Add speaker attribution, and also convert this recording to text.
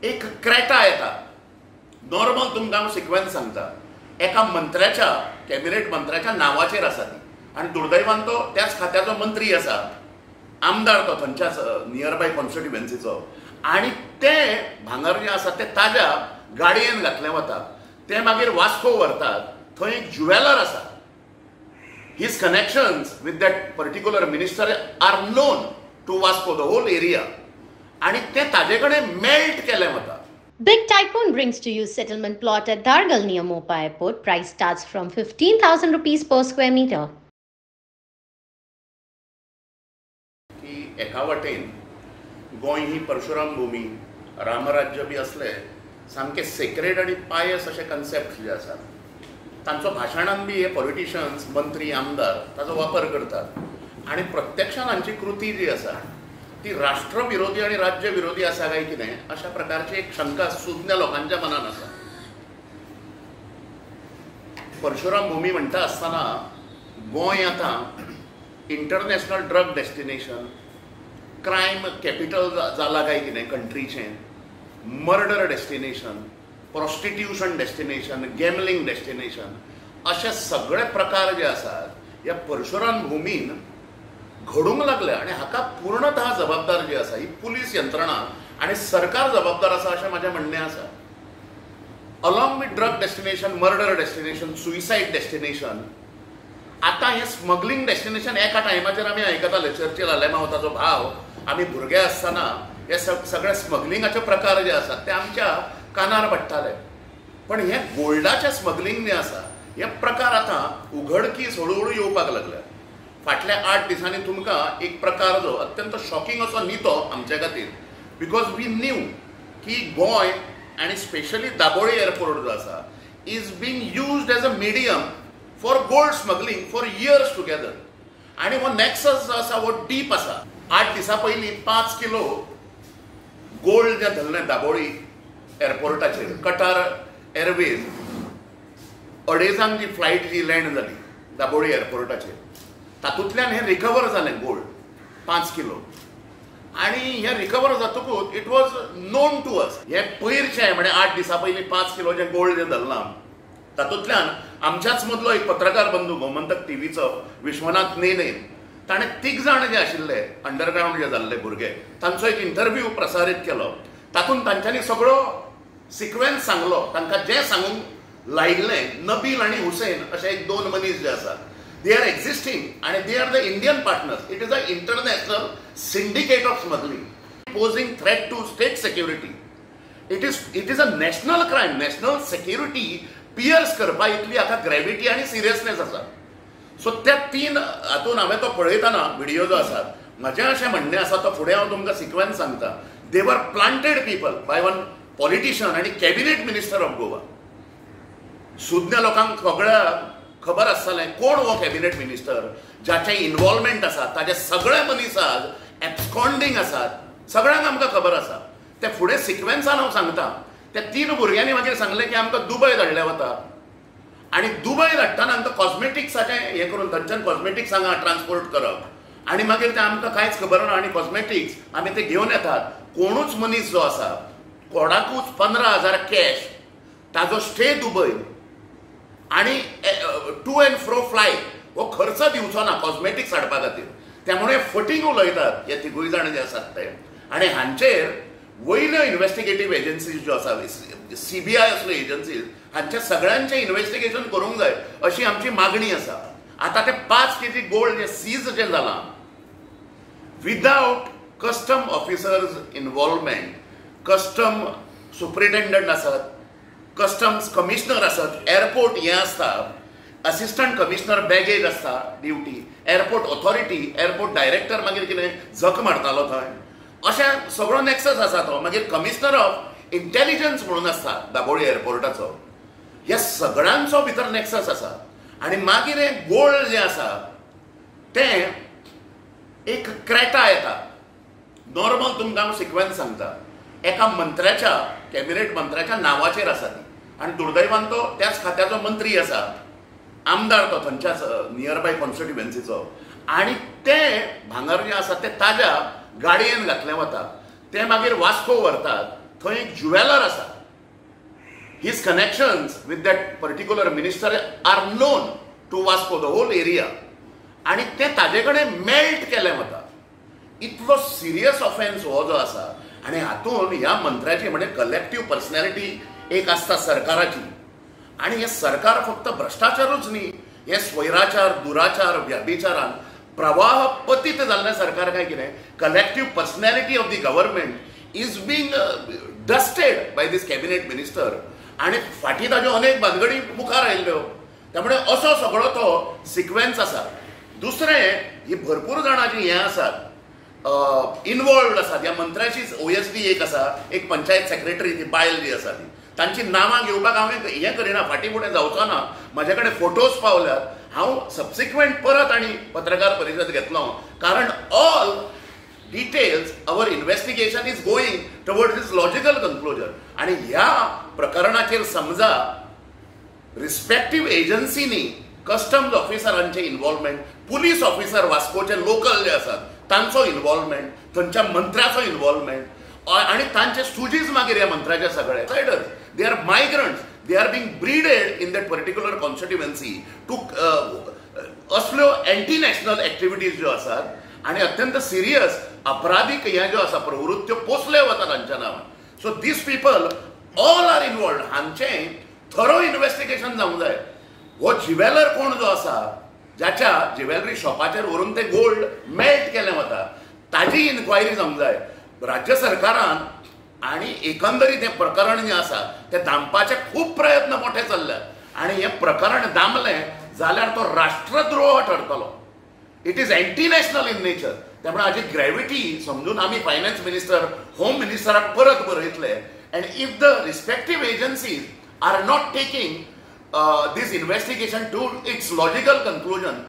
Speaker 1: एक क्रेटा येता. नॉर्मल तुमकां हांव सिक्वेन्स सांगता. एका मंत्र्याच्या कॅबिनेट मंत्र्याच्या नांवाचेर आसा ती आनी दुर्दैवान तो त्याच खात्याचो मंत्री आसा, आमदार तो थंयच्याच नियर बाय कॉन्स्टिट्युएन्सीचो. आनी ते भांगर जे आसा ते ताज्या गाडयेन घातलें वता. ते मागीर वास्को व्हरतात. थंय एक ज्युवेलर आसा. His connections with that particular minister are known to Vasco, the whole area. आणि ते ताजे कडेन मेल्ट केलें वता.
Speaker 2: Big Tycoon brings to you settlement plot at Dargal near Mopa Airport. Price starts from 15,000 rupees per square meter.
Speaker 1: की एका वाटेन गोंय ही परशुराम भूमी, रामराज्य बी असले सामके सेक्रेड आणि पायस असे कन्सेप्ट जे आसात. तांचो भाशणान बी हे पॉलिटिशियन्स, मंत्री, आमदार ताचो वापर करतात. आणि प्रत्यक्षान हांची कृती जी आसा ती राष्ट्रविरोधी आणि राज्य विरोधी आसा काय कितें अशा प्रकारची एक शंका सुज्ञ लोकांच्या मनान आसा. परशुराम भूमी म्हणटा आसतना गोंय आतां international drug destination, crime capital जाला काय कितें कंट्रीचें, murder destination, prostitution destination, gambling destination, अशे सगळे प्रकार जे आसात ह्या परशुराम भूमीन घडूंक लागले. आणि हाका पूर्णतः जबाबदार जी आसा ही पुलीस यंत्रणा आणि सरकार जबाबदार आसा अशें म्हजें म्हणणें आसा. Along with drug destination, murder destination, suicide destination, आतां हें स्मगलिंग डेस्टिनेशन एका टायमाचेर आमी आयकताले. चर्चिल आलेमावताचो भाव, आमी भुरगे आसतना हे सगळे स्मगलिंगाचे प्रकार जे आसात ते आमच्या कानार पडटाले. पण हे गोल्डाचे स्मगलिंग जे आसा हे प्रकार आतां उघडकीस हळूहळू येवपाक लागल्या. फाटल्या 8 दिसांनी तुमकां एक प्रकार जो अत्यंत शॉकिंग असो न्हितो आमचे खातीर, बिकॉज वी न्यू की गोंय आणि स्पेशली दाबोळी एअरपोर्ट जो आसा is being used as a medium for gold smuggling for years together. आणि हो नेक्सस जो आसा हो डीप आसा. 8 दिसां पयलीं 5 किलो गोल्ड जे धरलें दाबोळी एअरपोर्टाचेर. कटार एअरवेज अडेजांक जी फ्लायट जी लँड जाली दाबोळी एअरपोर्टाचेर, तातूंतल्यान हें रिकवर जालें गोल्ड 5 किलो. आणि हें रिकवर जातकूच it was known to us. हें पयरचें म्हणजे 8 दिसां पयलीं 5 किलो जें गोल्ड जें धरलां तातूंतल्यान आमच्याच मदलो एक पत्रकार बंधू गोमंतक टीव्हीचो विश्वनाथ नेने, ताणें 3 जाण जे आशिल्ले अंडरग्रावंड जे जाल्ले भुरगे तांचो एक इंटरव्यू प्रसारीत केलो. तातूंत तांच्यांनी सगळो सिक्वेन्स सांगलो. तांकां जें सांगूंक लायिल्लें, नबील आनी हुसैन अशे एक 2 मनीस जे आसात, they are existing and they are the Indian partners. It is an international syndicate of smuggling posing threat to state security. It is a national crime. National security pierce करपा इतली हाका ग्रॅविटी आणि सिरियसनेस आसा. So त्या 3 हातून हांवें तो पळयतना video जो आसा म्हजें अशें म्हणणें आसा तो फुडें हांव तुमकां सिक्वेन्स सांगता. दे वर planted people by one politician आणि कॅबिनेट मिनिस्टर ऑफ गोवा. सुज्ञ लोकांक सगळ्या खबर आसतलें कोण हो कॅबिनेट मिनिस्टर, ज्याचे इन्वॉल्वमेंट आसा, ताजे सगळे मनीस आज एब्स्कॉन्डिंग आसात, सगळ्यांक आमकां खबर आसा. ते फुडें सिक्वेन्सान हांव सांगता. त्या 3 भुरग्यांनी मागीर सांगलें की आमकां दुबय धाडलें वता. आनी दुबय धाडटना आमकां कॉस्मेटिक्साचें हें करून थंयच्यान कॉस्मेटिक्स हांगा ट्रान्सपोर्ट करप. आनी मागीर तें आमकां कांयच खबर ना. आनी कॉस्मेटिक्स आमी ते घेवन येतात. कोणूच मनीस जो आसा कोणाकूच 15,000 कॅश, ताजो स्टे दुबय आणि टू एंड फ्रो फ्लायट हो खर्च दिवचो ना कॉस्मेटिक्स हाडपा खातीर. त्यामुळे फटींग उलयतात हे 3 जाण जे आसात ते. आणि हांचेर वयल्यो इन्व्हेस्टिगेटीव एजन्सीज ज्यो आसा, CBI असल्यो एजन्सीज, हांचे सगळ्यांचें इन्व्हेस्टिगेशन करूंक जाय अशी आमची मागणी आसा. आतां ते 5 केजी गोल्ड जे सीज जें जालां without custom officers involvement, custom superintendent आसात, कस्टम्स कमिशनर आसात, एअरपोर्ट हें आसता, असिस्टंट कमिशनर बॅगेज आसता duty, airport authority, airport director मागीर कितें झक मारतालो थंय, अशें सगळो नॅक्सस आसा तो. मागीर कमिशनर ऑफ इंटेलिजन्स म्हणून आसता दाबोळी एअरपोर्टाचो. ह्या सगळ्यांचो भितर नॅक्सस आसा. आनी मागीर हें गोल्ड जें आसा तें एक क्रेटा येता. नॉर्मल तुमकां हांव सिक्वेन्स सांगता. एका मंत्र्याच्या कॅबिनेट मंत्र्याच्या नांवाचेर आसा ती. आनी दुर्दैवान तो त्याच खात्याचो मंत्री आसा, आमदार तो थंयच्याच नियर बाय कॉन्स्टिट्युएन्सीचो. आनी ते भांगर जें आसा ते ताज्या गाडयेन घातलें वता. ते मागीर वास्को व्हरतात. थंय एक ज्युवेलर आसा. His connections with that particular minister are known to Vasco, the whole area. आणि ते ताजे कडेन मेल्ट केले वता. इतलो सिरियस ऑफेन्स हो जो आसा. आणि हातून ह्या मंत्र्याची म्हणजे कलेक्टिव्ह पर्सनॅलिटी एक आसता सरकाराची. आणि हे सरकार फक्त भ्रष्टाचारूच न्ही, हे स्वैराचार, दुराचार, व्यभिचारान प्रवाह पतीत जाल्लें सरकार काय कितें. Collective personality of the government is being dusted by these cabinet minister. आणि फाटीं ताज्यो अनेक भानगडी मुखार आयिल्ल्यो. त्यामुळे असो सगळो तो सिक्वेन्स आसा. दुसरें, ही भरपूर जाणां जी हें आसात इनवॉल्वड आसात. ह्या मंत्र्याचीच OSD एक आसा, एक पंचायत सेक्रेटरी ती बायल जी आसा ती, तांची नांवां घेवपाक हांवें हें करिना, फाटीं फुडें जावचो ना. म्हाजे कडेन फोटोज पावल्यात. हांव सबसिक्वेंट परत आनी पत्रकार परिशद घेतलो, कारण all details, our investigation is going towards this logical conclusion. आणि ह्या प्रकरणाचेर समजा रिस्पेक्टिव्ह एजन्सीनी कस्टम्स ऑफिसरांचे इन्व्हॉल्वमेंट, पुलीस ऑफिसर वास्कोचे लोकल जे आसात तांचो इन्व्हॉल्वमेंट, थंयच्या मंत्र्याचो इन्व्हॉल्वमेंट आणि तांचे स्टुजीस मागीर ह्या मंत्र्याचे सगळे riders, they are migrants, they are being breeded in that particular constituency to असल्यो एंटी नॅशनल एक्टिविटीज ज्यो आसात आणि अत्यंत सिरियस अपराधीक ह्या ज्यो आसा प्रवृत्त्यो पोसले वतात तांच्या नांवान. So these people all are involved. हांचें थरो इन्व्हेस्टिगेशन जावंक जाय. हो ज्युवेलर कोण जो आसा, ज्याच्या ज्युवेलरी शॉपाचेर व्हरून ते गोल्ड मेल्ट केलें वता, ताजी इन्क्वायरी जावंक जाय राज्य सरकारान. आणि एकंदरीत हें प्रकरण जें आसा तें दामपाचे खूब प्रयत्न मोठे चल्ल्यात. आणि हें प्रकरण दामलें जाल्यार तो राष्ट्रद्रोह ठरतलो. It is anti national in nature. त्यामुळे हाची ग्रॅव्हिटी समजून आम्ही फायनान्स मिनिस्टर, होम मिनिस्टराक परत बरयतले. And if the respective agencies are not taking this investigation to its logical conclusion,